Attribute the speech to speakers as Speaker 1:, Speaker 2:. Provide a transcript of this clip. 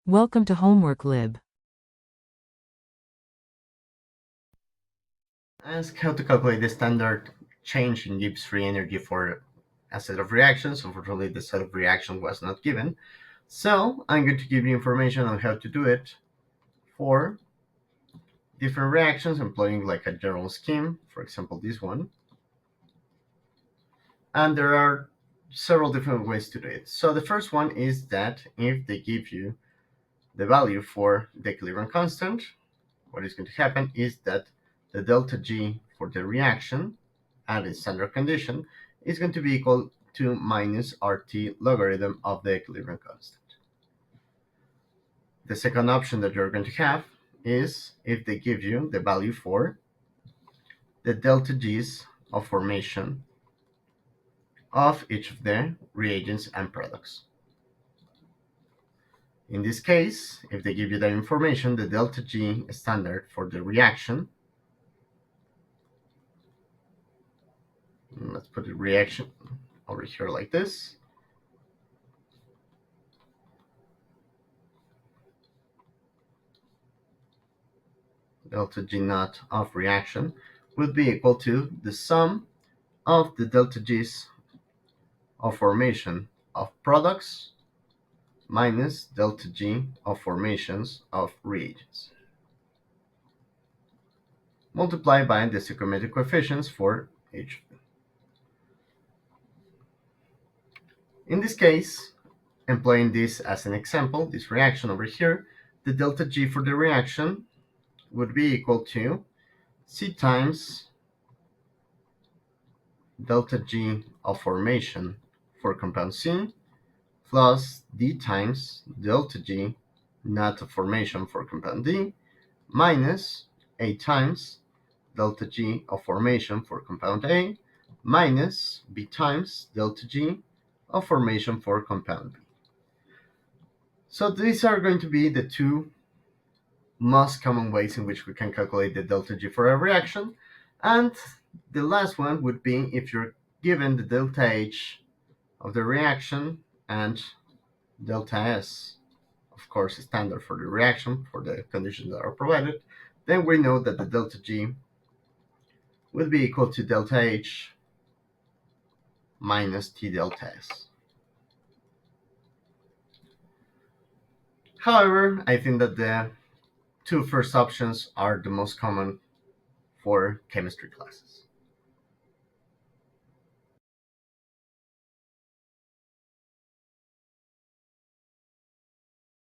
Speaker 1: Welcome to Homework Lib.
Speaker 2: Ask how to calculate the standard change in Gibbs free energy for a set of reactions. Unfortunately, the set of reaction was not given. So I'm going to give you information on how to do it for different reactions, employing like a general scheme, for example, this one. And there are several different ways to do it. So the first one is that if they give you the value for the equilibrium constant, what is going to happen is that the delta G for the reaction at its standard condition is going to be equal to minus RT logarithm of the equilibrium constant. The second option that you're going to have is if they give you the value for the delta G's of formation of each of the reagents and products. In this case, if they give you that information, the delta G standard for the reaction, let's put the reaction over here like this. Delta G naught of reaction would be equal to the sum of the delta G's of formation of products minus delta G of formations of reagents, multiplied by the stoichiometric coefficients for each of them. In this case, employing this as an example, this reaction over here, the delta G for the reaction would be equal to C times delta G of formation for compound C plus D times delta G naught of formation for compound D minus A times delta G of formation for compound A minus B times delta G of formation for compound B. So these are going to be the two most common ways in which we can calculate the delta G for a reaction. And the last one would be if you're given the delta H of the reaction and delta S, of course, standard for the reaction for the conditions that are provided, then we know that the delta G will be equal to delta H minus T delta S. However, I think that the two first options are the most common for chemistry classes.